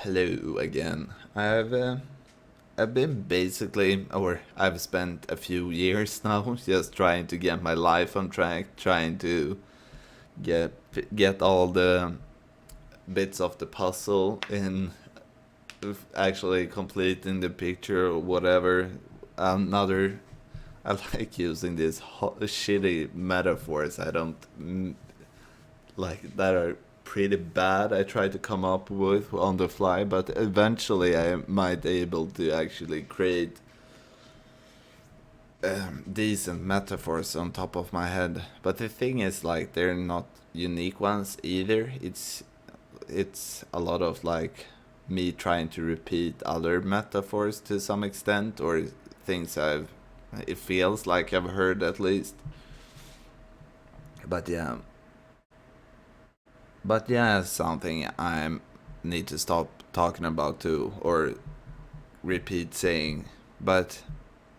Hello again. I've been basically, or I've spent a few years now just trying to get my life on track, trying to get get all the bits of the puzzle in, actually completing the picture or whatever. Another, I like using these shitty metaphors. I don't like that are pretty bad. I try to come up with on the fly, but eventually I might able to actually create decent metaphors on top of my head. But the thing is, like, they're not unique ones either. It's a lot of like me trying to repeat other metaphors to some extent, or things it feels like I've heard at least. But yeah, something I need to stop talking about too, or repeat saying. But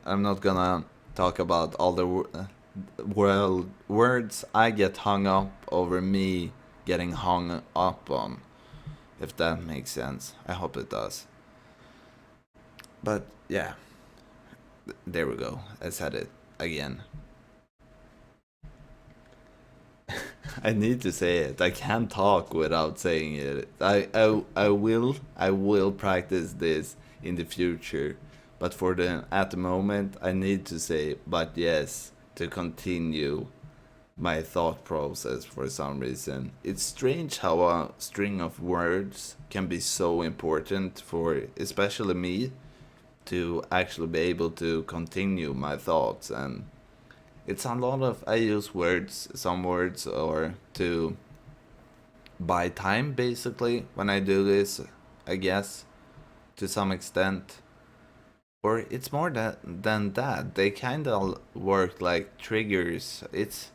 I'm not gonna talk about all the words I get hung up over me getting hung up on, if that makes sense. I hope it does. But yeah, there we go. I said it again. I need to say it. I can't talk without saying it. I will practice this in the future, but for the at the moment I need to say but yes to continue my thought process for some reason. It's strange how a string of words can be so important for especially me to actually be able to continue my thoughts. And it's a lot of, I use some words, or to buy time basically when I do this, I guess, to some extent. Or it's more than that. They kind of work like triggers. It's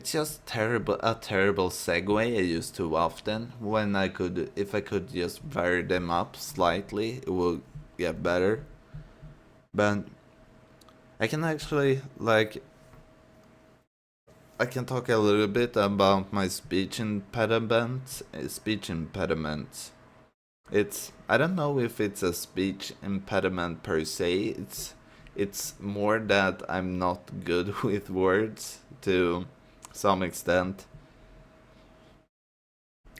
just a terrible segue I use too often. When if I could just vary them up slightly, it would get better. But I can actually like I can talk a little bit about my speech impediments. Speech impediments. It's, I don't know if it's a speech impediment per se. It's more that I'm not good with words to some extent.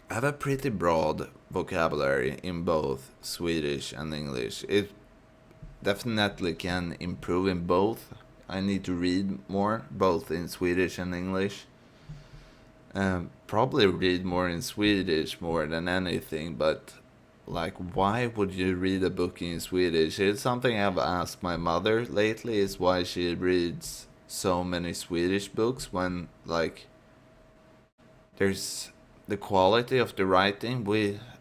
I have a pretty broad vocabulary in both Swedish and English. It definitely can improve in both. I need to read more, both in Swedish and English. Probably read more in Swedish more than anything, but like, why would you read a book in Swedish? It's something I've asked my mother lately, is why she reads so many Swedish books when, like, there's the quality of the writing.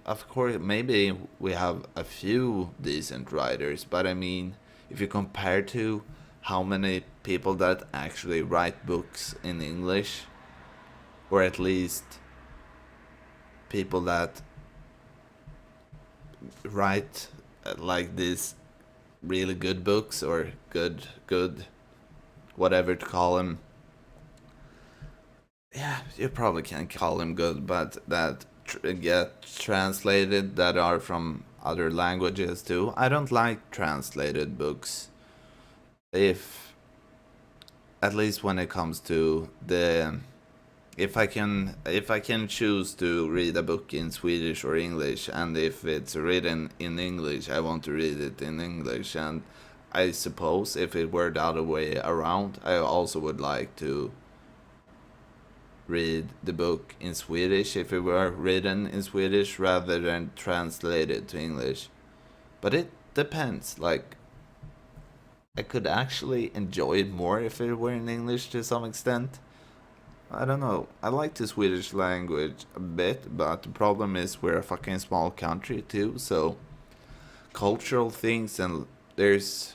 Of course, maybe we have a few decent writers, but I mean, if you compare to how many people that actually write books in English, or at least people that write like these really good books, or good whatever to call them. Yeah, you probably can't call them good, but that get translated, that are from other languages too. I don't like translated books, if at least when it comes to the, if I can choose to read a book in Swedish or English, and if it's written in English, I want to read it in English. And I suppose if it were the other way around, I also would like to read the book in Swedish if it were written in Swedish rather than translated to English. But it depends. Like, I could actually enjoy it more if it were in English to some extent. I don't know. I like the Swedish language a bit, but the problem is we're a fucking small country too, so cultural things, and there's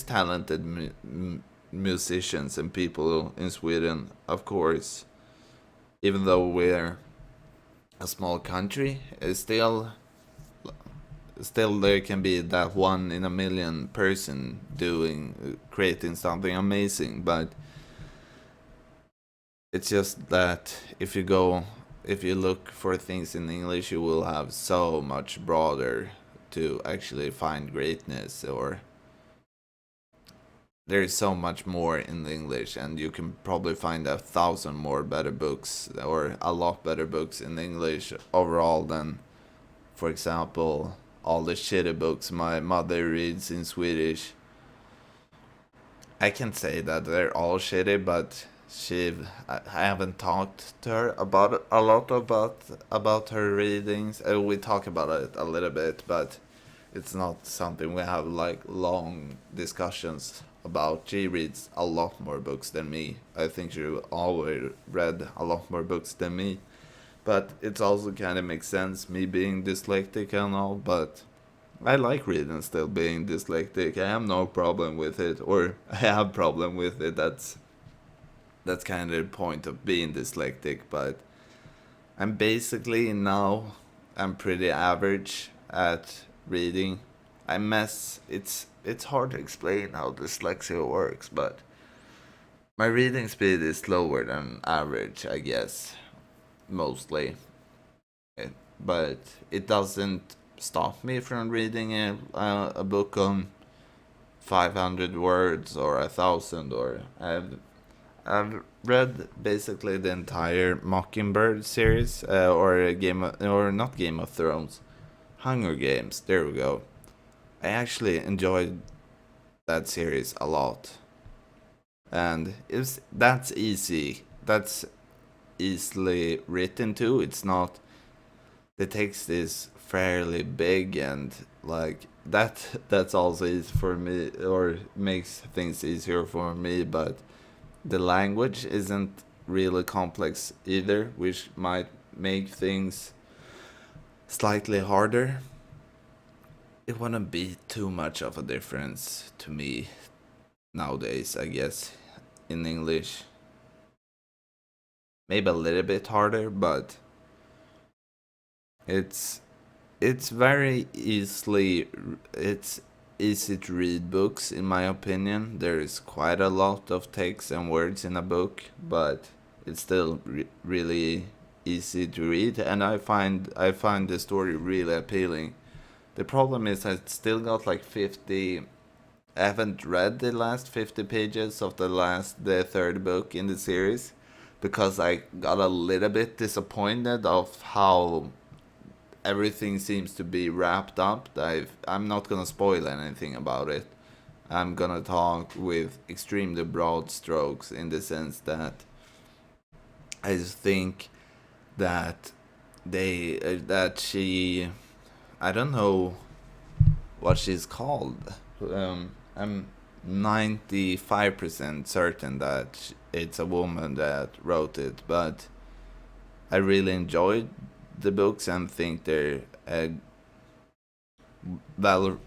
talented musicians and people in Sweden, of course. Even though we're a small country, it's still there can be that one in a million person doing creating something amazing. But it's just that if you go if you look for things in English, you will have so much broader to actually find greatness, or there is so much more in English, and you can probably find 1,000 more better books, or a lot better books in English overall than, for example, all the shitty books my mother reads in Swedish. I can say that they're all shitty, but I haven't talked to her about a lot about her readings. We talk about it a little bit, but it's not something we have like long discussions about. She reads a lot more books than me. I think she always read a lot more books than me. But it also kind of makes sense, me being dyslexic and all, but I like reading still being dyslexic. I have no problem with it, or I have problem with it. That's kind of the point of being dyslexic, but I'm basically now I'm pretty average at reading. It's hard to explain how dyslexia works, but my reading speed is slower than average, I guess, mostly. But it doesn't stop me from reading a book on 500 words or 1,000, or I've read basically the entire Mockingbird series, or not Game of Thrones, Hunger Games. There we go. I actually enjoyed that series a lot, and that's easy. That's easily written too. It's not. The text is fairly big, and like that. That's also easy for me, or makes things easier for me. But the language isn't really complex either, which might make things slightly harder. It wouldn't be too much of a difference to me nowadays, I guess, in English. Maybe a little bit harder, but it's it's very easily it's easy to read books in my opinion. There is quite a lot of text and words in a book, but it's still really easy to read, and I find the story really appealing. The problem is I still got like 50. I haven't read the last 50 pages of the third book in the series, because I got a little bit disappointed of how everything seems to be wrapped up. I'm not gonna spoil anything about it. I'm gonna talk with extremely broad strokes, in the sense that I just think that that she, I don't know what she's called. I'm 95% certain that it's a woman that wrote it, but I really enjoyed the books and think they're well,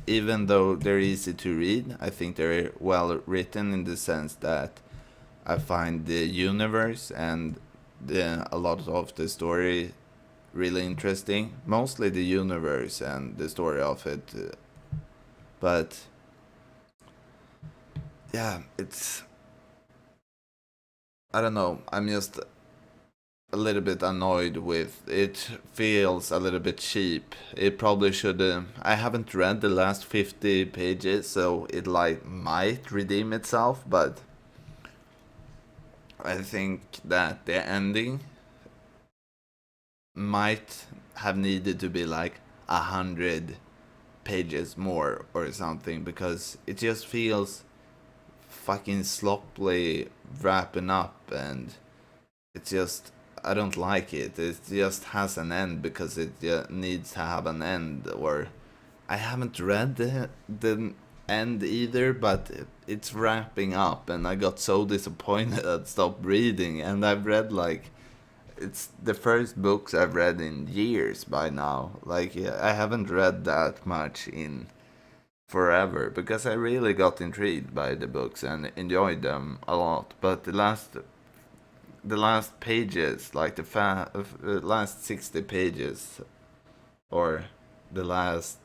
even though they're easy to read, I think they're well written, in the sense that I find the universe and a lot of the story really interesting. Mostly the universe and the story of it, but yeah, it's, I don't know. I'm just a little bit annoyed with it. Feels a little bit cheap. It probably should. I haven't read the last 50 pages, so it like might redeem itself. But I think that the ending might have needed to be like 100 pages more or something, because it just feels fucking sloppily wrapping up, and it's just, I don't like it. It just has an end because it needs to have an end. Or I haven't read the end either, but it's wrapping up, and I got so disappointed I stopped reading. And I've read like, it's the first books I've read in years by now. Like, yeah, I haven't read that much in forever, because I really got intrigued by the books and enjoyed them a lot. But the last pages, like last 60 pages, or the last,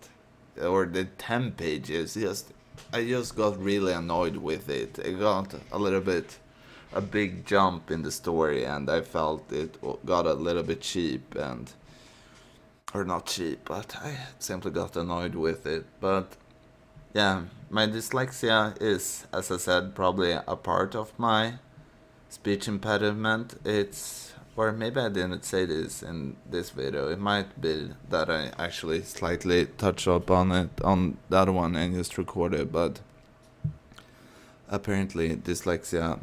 or the 10 pages, just I just got really annoyed with it. It got a little bit a big jump in the story, and I felt it got a little bit cheap, and or not cheap, but I simply got annoyed with it. But yeah, my dyslexia is, as I said, probably a part of my speech impediment. It's, or maybe I didn't say this in this video. It might be that I actually slightly touched up on it on the other one and just recorded, but apparently dyslexia,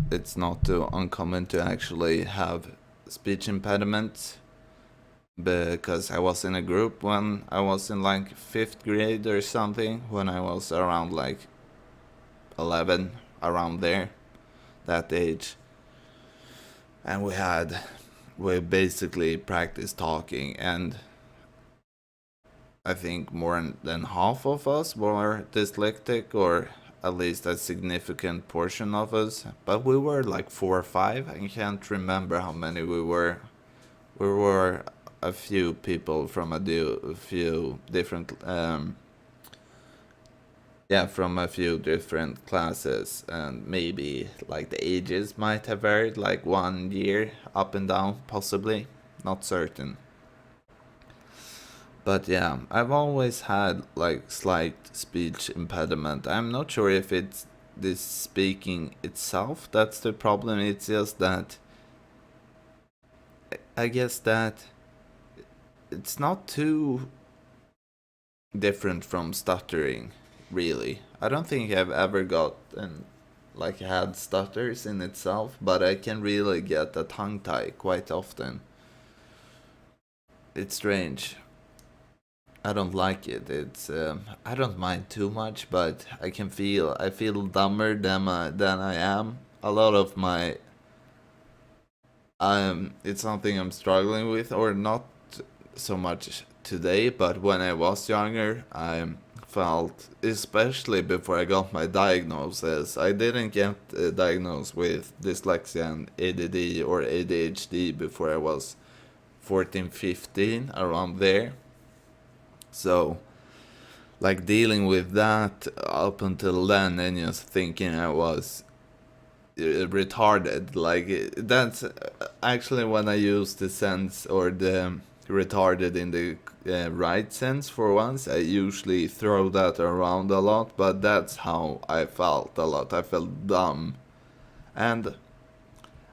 it's not too uncommon to actually have speech impediments, because I was in a group when I was in like 5th grade or something, when I was around like 11, around there, that age. And we basically practiced talking, and I think more than half of us were dyslexic, or at least a significant portion of us. But we were like 4 or 5. I can't remember how many we were. We were a few people from a few different from a few different classes, and maybe like the ages might have varied, like 1 year up and down, possibly, not certain. But yeah, I've always had like slight speech impediment. I'm not sure if it's this speaking itself that's the problem. It's just that I guess that it's not too different from stuttering, really. I don't think I've ever had stutters in itself, but I can really get a tongue tie quite often. It's strange. I don't like it. It's I don't mind too much, but I feel dumber than I am. A lot of my it's something I'm struggling with, or not so much today, but when I was younger, I felt, especially before I got my diagnosis, I didn't get diagnosed with dyslexia and ADD or ADHD before I was 14, 15, around there. So, like, dealing with that up until then, and just thinking I was retarded, like, that's actually when I use the sense, or the retarded in the right sense for once. I usually throw that around a lot, but that's how I felt a lot. I felt dumb. And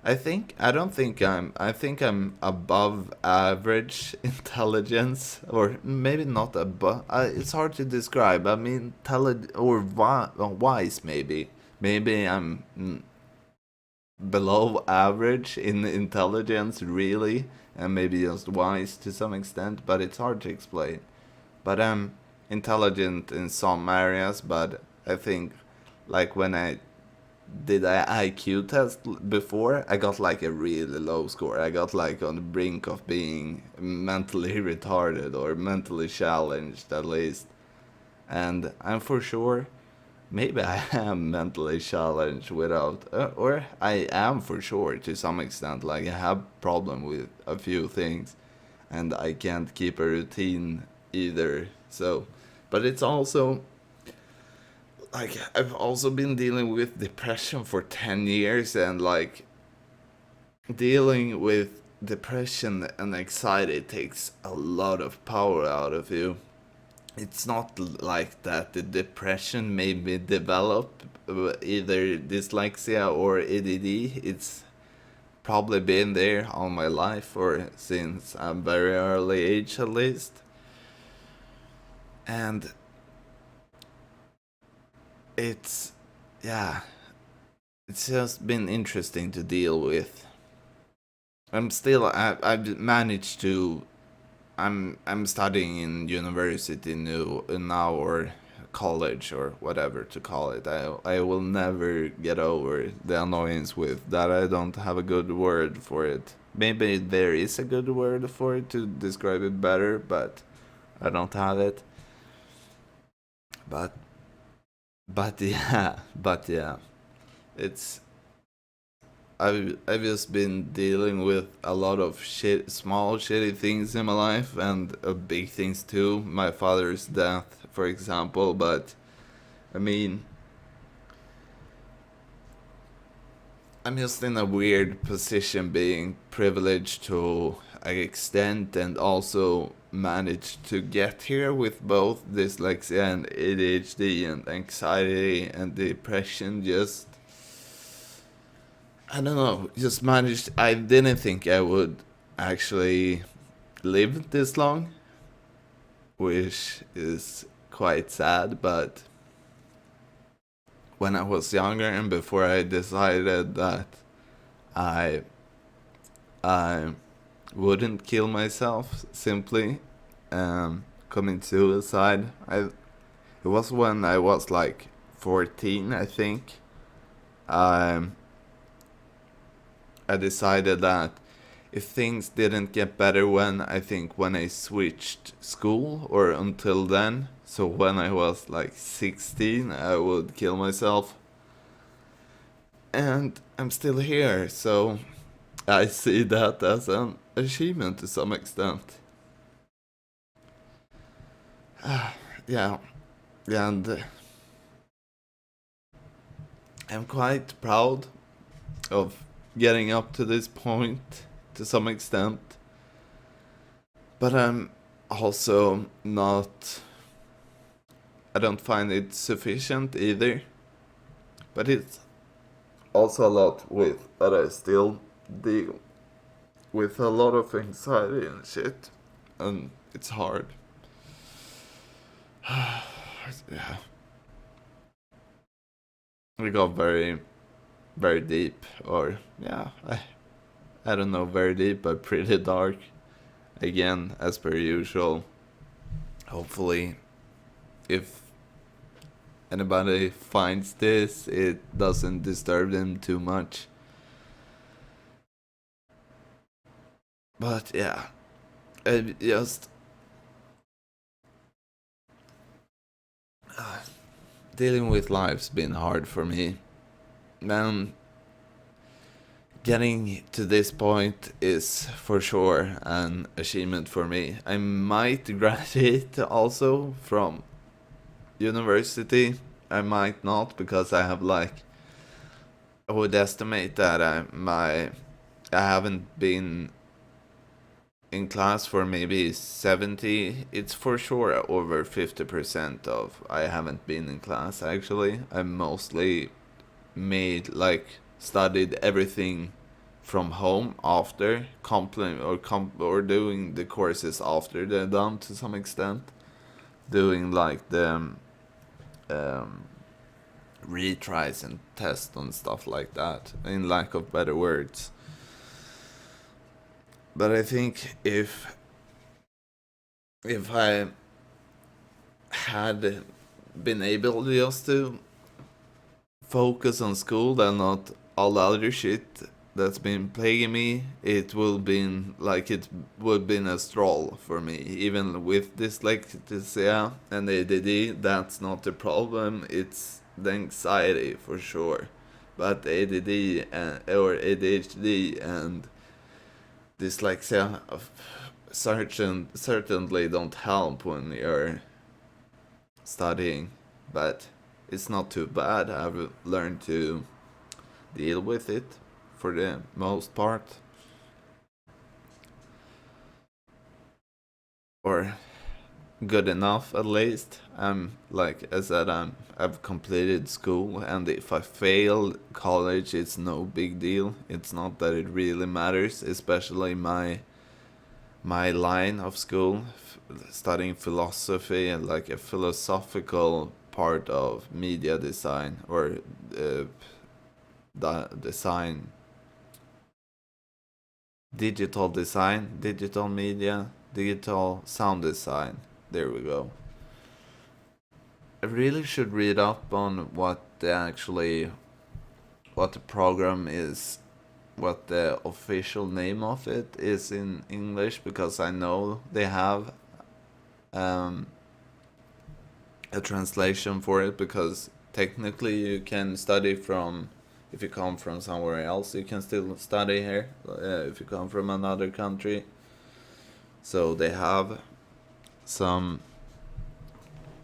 I think I'm above average intelligence, or maybe not above. It's hard to describe. I mean, or wise, maybe. Maybe I'm below average in intelligence, really, and maybe just wise to some extent, but it's hard to explain. But I'm intelligent in some areas, but I think, like, when I did an IQ test before, I got like a really low score. I got like on the brink of being mentally retarded, or mentally challenged at least. And I'm for sure, maybe I am mentally challenged without, or I am for sure to some extent. Like, I have problem with a few things, and I can't keep a routine either. So, but it's also like I've also been dealing with depression for 10 years, and like, dealing with depression and anxiety takes a lot of power out of you. It's not like that the depression made me develop either dyslexia or ADD. It's probably been there all my life, or since a very early age at least. And it's, yeah, it's just been interesting to deal with. I've managed to, I'm studying in university now, or college, or whatever to call it. I will never get over the annoyance with that. I don't have a good word for it. Maybe there is a good word for it to describe it better, but I don't have it. But yeah, it's, I've just been dealing with a lot of small shitty things in my life, and big things too. My father's death, for example. But I mean, I'm just in a weird position being privileged to an extent and also managed to get here with both dyslexia and ADHD and anxiety and depression. Just, I don't know, just managed. I didn't think I would actually live this long, which is quite sad, but when I was younger and before I decided that I I wouldn't kill myself simply commit suicide. It was when I was like 14, I think. I I decided that if things didn't get better when I switched school or until then, so when I was like 16, I would kill myself. And I'm still here, so I see that as an achievement to some extent. Yeah, and I'm quite proud of getting up to this point to some extent. But I'm also not. I don't find it sufficient either. But it's also a lot with that I still deal with a lot of anxiety and shit. And it's hard. Yeah. We got very, very deep, or yeah, I don't know, very deep, but pretty dark. Again, as per usual. Hopefully, if anybody finds this, it doesn't disturb them too much. But yeah, it just dealing with life's been hard for me. Man, getting to this point is for sure an achievement for me. I might graduate also from university. I might not because I have like I would estimate that I haven't been in class for maybe 70. It's for sure over 50% of I haven't been in class actually. I mostly made like studied everything from home after or doing the courses after they're done to some extent, doing like the retries and tests and stuff like that, in lack of better words. But I think if I had been able just to focus on school and not all the other shit that's been plaguing me, it would been a stroll for me. Even with dyslexia and ADD, that's not the problem. It's the anxiety for sure. But ADD or ADHD and dyslexia certainly don't help when you're studying. But it's not too bad. I've learned to deal with it for the most part. Or good enough at least. Like I said, I've completed school, and if I fail college, it's no big deal. It's not that it really matters, especially my line of school, studying philosophy and like a philosophical part of media design or design, digital design, digital media, digital sound design. There we go. I really should read up on what the program is, what the official name of it is in English, because I know they have a translation for it, because technically you can study from, if you come from somewhere else, you can still study here if you come from another country. So they have some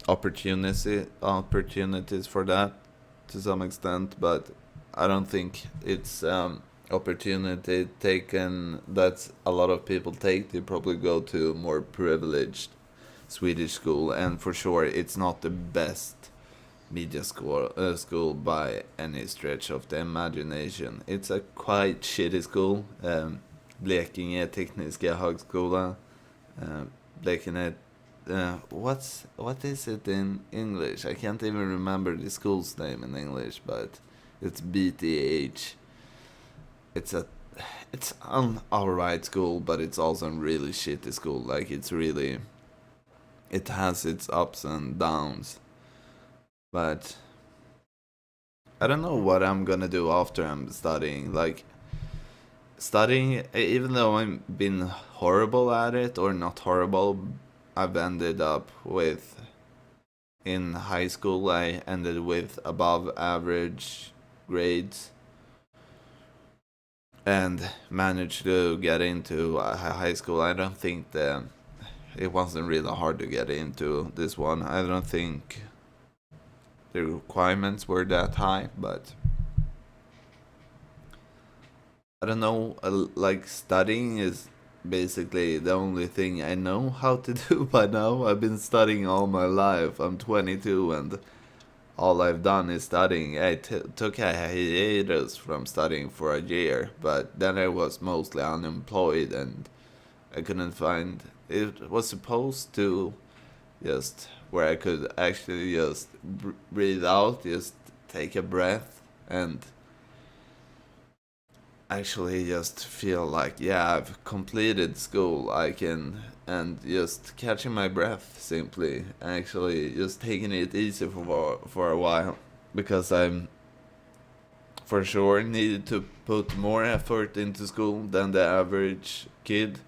opportunities for that to some extent, but I don't think it's opportunity taken that a lot of people take. They probably go to more privileged Swedish school, and for sure, it's not the best media school by any stretch of the imagination. It's a quite shitty school. Blekinge Tekniska Högskola. Blekinge. What is it in English? I can't even remember the school's name in English, but it's BTH. It's a it's an alright school, but it's also a really shitty school. Like it has its ups and downs. But I don't know what I'm gonna do after I'm studying. Like studying, even though I've been horrible at it or not horrible, I've ended up with in high school. I ended with above average grades and managed to get into high school. I don't think that it wasn't really hard to get into this one. I don't think the requirements were that high, but I don't know. Like studying is basically the only thing I know how to do by now. I've been studying all my life. I'm 22 and all I've done is studying. I took a hiatus from studying for a year, but then I was mostly unemployed and I couldn't find. It was supposed to just where I could actually just breathe out, just take a breath, and actually just feel like, yeah, I've completed school. I can, and just catching my breath simply, actually just taking it easy for a while, because I'm for sure needed to put more effort into school than the average kid.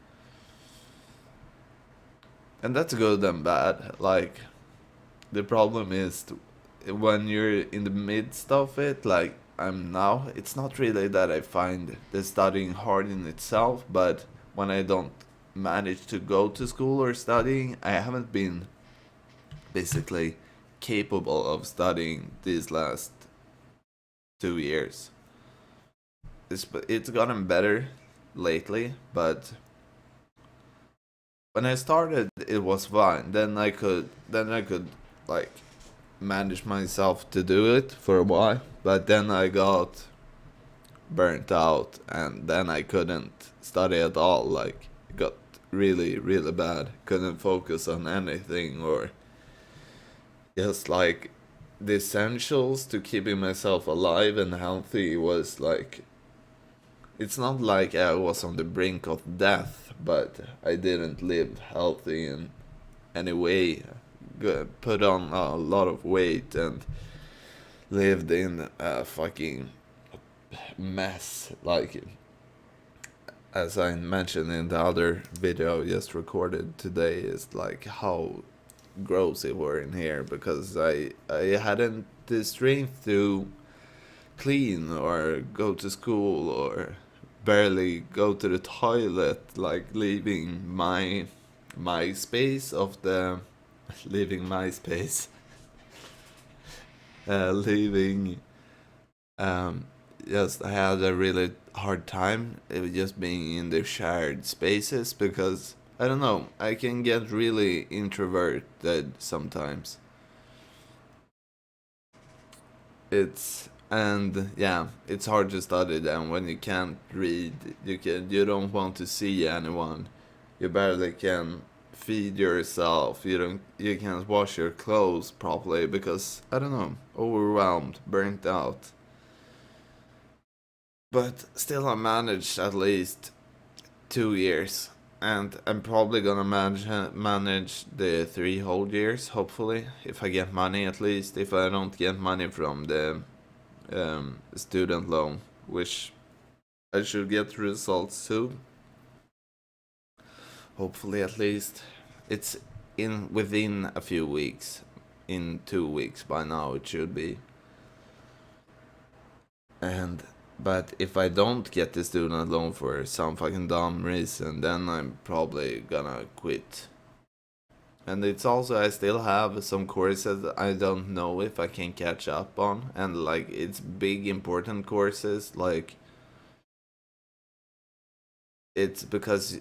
And that's good and bad. Like, the problem is when you're in the midst of it, like I'm now, it's not really that I find the studying hard in itself, but when I don't manage to go to school or studying, I haven't been basically capable of studying these last 2 years. It's gotten better lately, but when I started, it was fine. Then I could like manage myself to do it for a while, but then I got burnt out, and then I couldn't study at all. Like it got really, really bad. Couldn't focus on anything, or just like the essentials to keeping myself alive and healthy was like, it's not like I was on the brink of death, but I didn't live healthy in any way. Put on a lot of weight and lived in a fucking mess. Like, as I mentioned in the other video I just recorded today, is like how gross it were in here, because I hadn't the strength to clean or go to school or barely go to the toilet, like leaving my space of the leaving my space leaving just I had a really hard time just being in the shared spaces, because I don't know, I can get really introverted sometimes. It's and yeah, it's hard to study then when you can't read. You don't want to see anyone. You barely can feed yourself. You can't wash your clothes properly because I don't know, overwhelmed, burnt out. But still, I managed at least 2 years, and I'm probably gonna manage the 3 whole years. Hopefully, if I get money, at least if I don't get money from the student loan, which I should get results soon. Hopefully, at least it's in within a few weeks. In 2 weeks by now, it should be. And but if I don't get the student loan for some fucking dumb reason, then I'm probably gonna quit. And it's also, I still have some courses that I don't know if I can catch up on, and like it's big important courses. Like it's because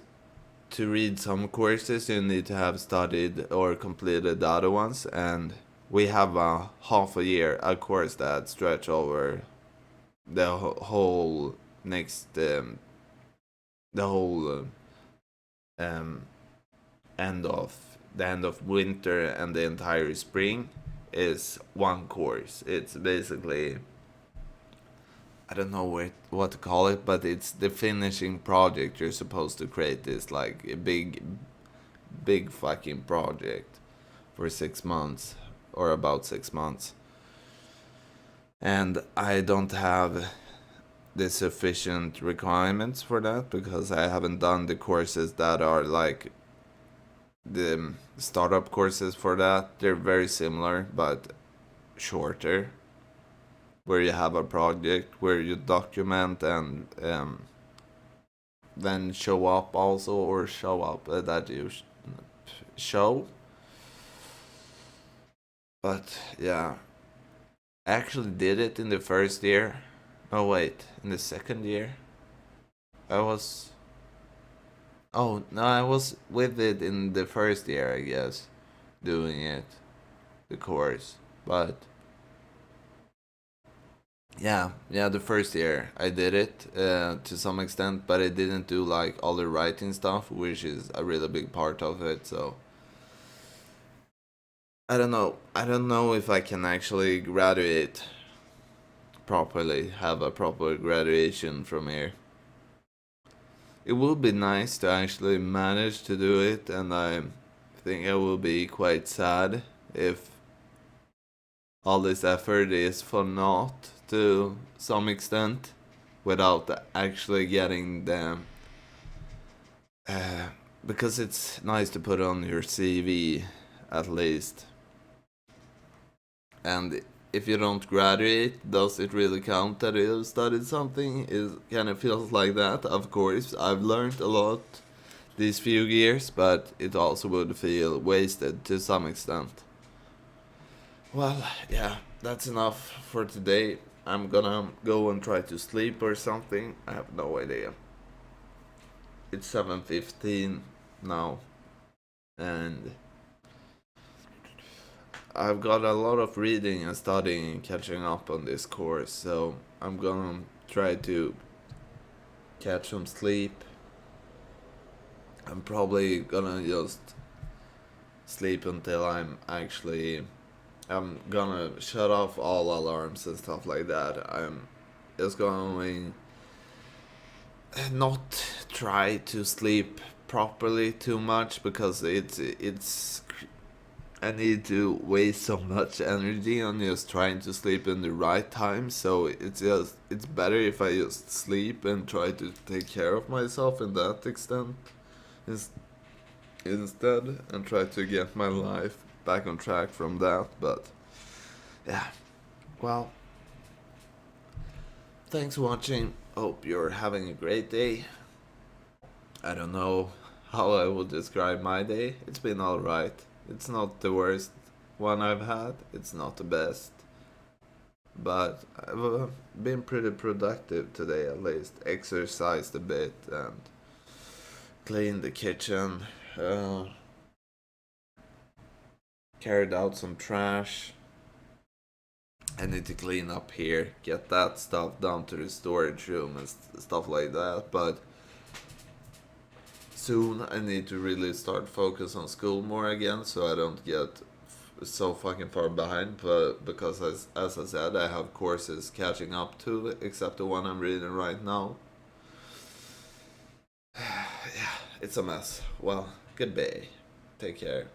to read some courses you need to have studied or completed the other ones, and we have a half a year a course that stretch over the whole next the whole um end of the end of winter and the entire spring is one course. It's basically, I don't know what to call it, but it's the finishing project. You're supposed to create this like a big fucking project for 6 months or about 6 months. And I don't have the sufficient requirements for that because I haven't done the courses that are like the startup courses for that. They're very similar but shorter, where you have a project where you document and then show up also, or show up that you show. But yeah, I actually did it in the first year. Oh wait, in the second year I was. Oh no, I was with it in the first year, I guess, doing it, the course. But yeah, the first year I did it to some extent, but I didn't do like all the writing stuff, which is a really big part of it. So I don't know. I don't know if I can actually graduate properly, have a proper graduation from here. It would be nice to actually manage to do it, and I think I will be quite sad if all this effort is for naught to some extent without actually getting them. Because it's nice to put on your CV at least. And if you don't graduate, does it really count that you studied something? It kind of feels like that. Of course, I've learned a lot these few years, but it also would feel wasted to some extent. Well, yeah, that's enough for today. I'm gonna go and try to sleep or something. I have no idea. It's 7:15 now, and I've got a lot of reading and studying and catching up on this course, so I'm gonna try to catch some sleep. I'm probably gonna just sleep until I'm gonna shut off all alarms and stuff like that. I'm just going not try to sleep properly too much because it's I need to waste so much energy on just trying to sleep in the right time. So it's better if I just sleep and try to take care of myself in that extent instead, and try to get my life back on track from that. But yeah, well, thanks for watching. Hope you're having a great day. I don't know how I would describe my day. It's been alright. It's not the worst one I've had. It's not the best. But I've been pretty productive today, at least. Exercised a bit and cleaned the kitchen. Carried out some trash. I need to clean up here, get that stuff down to the storage room and stuff like that. But soon I need to really start focus on school more again, so I don't get so fucking far behind. But because as I said, I have courses catching up to, except the one I'm reading right now. Yeah, it's a mess. Well, goodbye. Take care.